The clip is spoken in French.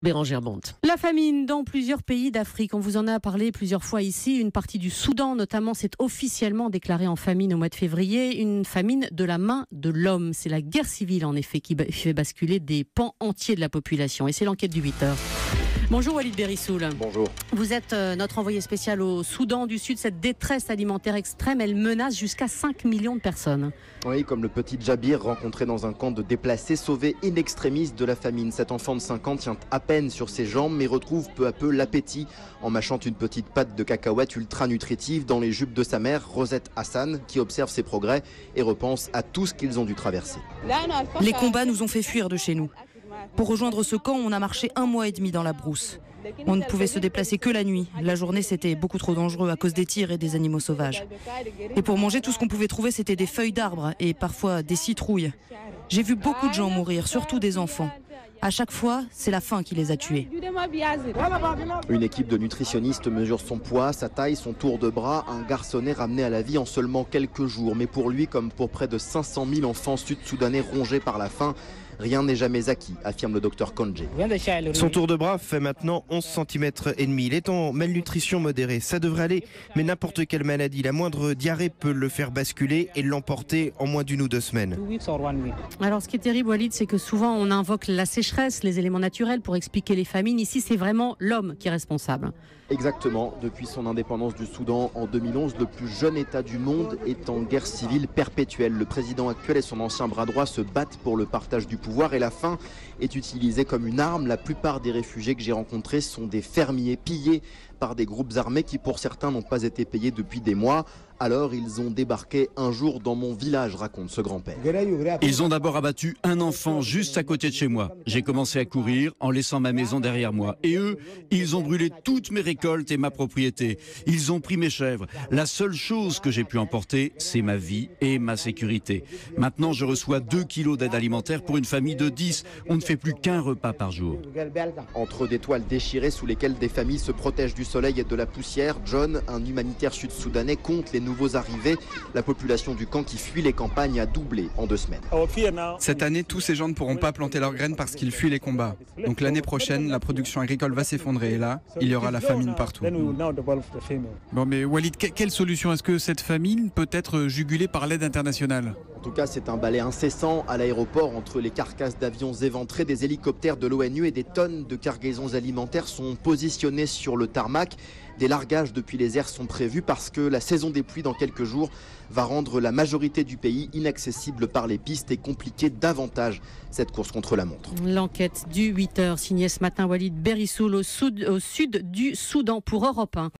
Bérangère Bonte. La famine dans plusieurs pays d'Afrique. On vous en a parlé plusieurs fois ici. Une partie du Soudan, notamment, s'est officiellement déclarée en famine au mois de février. Une famine de la main de l'homme. C'est la guerre civile, en effet, qui fait basculer des pans entiers de la population. Et c'est l'enquête du 8h. Bonjour Walid Berissoul. Bonjour. Vous êtes notre envoyé spécial au Soudan du Sud. Cette détresse alimentaire extrême, elle menace jusqu'à 5 millions de personnes. Oui, comme le petit Djabir rencontré dans un camp de déplacés, sauvé in extremis de la famine. Cet enfant de 5 ans tient à peine sur ses jambes, mais retrouve peu à peu l'appétit en mâchant une petite pâte de cacahuète ultra nutritive dans les jupes de sa mère, Rosette Hassan, qui observe ses progrès et repense à tout ce qu'ils ont dû traverser. Les combats nous ont fait fuir de chez nous. Pour rejoindre ce camp, on a marché 1 mois et demi dans la brousse. On ne pouvait se déplacer que la nuit. La journée, c'était beaucoup trop dangereux à cause des tirs et des animaux sauvages. Et pour manger, tout ce qu'on pouvait trouver, c'était des feuilles d'arbres et parfois des citrouilles. J'ai vu beaucoup de gens mourir, surtout des enfants. À chaque fois, c'est la faim qui les a tués. Une équipe de nutritionnistes mesure son poids, sa taille, son tour de bras. Un garçonnet ramené à la vie en seulement quelques jours. Mais pour lui, comme pour près de 500 000 enfants sud-soudanais rongés par la faim, rien n'est jamais acquis, affirme le docteur Kondje. Son tour de bras fait maintenant 11 cm et demi. Il est en malnutrition modérée. Ça devrait aller, mais n'importe quelle maladie, la moindre diarrhée peut le faire basculer et l'emporter en moins d'1 ou 2 semaines. Alors ce qui est terrible, Walid, c'est que souvent on invoque la sécheresse, les éléments naturels pour expliquer les famines. Ici, c'est vraiment l'homme qui est responsable. Exactement. Depuis son indépendance du Soudan en 2011, le plus jeune État du monde est en guerre civile perpétuelle. Le président actuel et son ancien bras droit se battent pour le partage du pouvoir et la faim est utilisée comme une arme. La plupart des réfugiés que j'ai rencontrés sont des fermiers pillés par des groupes armés qui pour certains n'ont pas été payés depuis des mois. Alors ils ont débarqué un jour dans mon village, raconte ce grand-père. Ils ont d'abord abattu un enfant juste à côté de chez moi. J'ai commencé à courir en laissant ma maison derrière moi. Et eux, ils ont brûlé toutes mes récoltes et ma propriété. Ils ont pris mes chèvres. La seule chose que j'ai pu emporter, c'est ma vie et ma sécurité. Maintenant, je reçois 2 kilos d'aide alimentaire pour une famille de 10. On ne fait plus qu'un repas par jour. Entre des toiles déchirées sous lesquelles des familles se protègent du soleil et de la poussière, John, un humanitaire sud-soudanais, compte les nouveaux arrivés. La population du camp qui fuit les campagnes a doublé en 2 semaines. Cette année, tous ces gens ne pourront pas planter leurs graines parce qu'ils fuient les combats. Donc l'année prochaine, la production agricole va s'effondrer et là, il y aura la famine partout. Bon mais Walid, quelle solution? Est-ce que cette famine peut être jugulée par l'aide internationale? En tout cas, c'est un balai incessant à l'aéroport entre les carcasses d'avions éventrés, des hélicoptères de l'ONU et des tonnes de cargaisons alimentaires sont positionnées sur le tarmac. Des largages depuis les airs sont prévus parce que la saison des pluies dans quelques jours va rendre la majorité du pays inaccessible par les pistes et compliquer davantage cette course contre la montre. L'enquête du 8h signée ce matin Walid Berissoul au sud du Soudan pour Europe 1.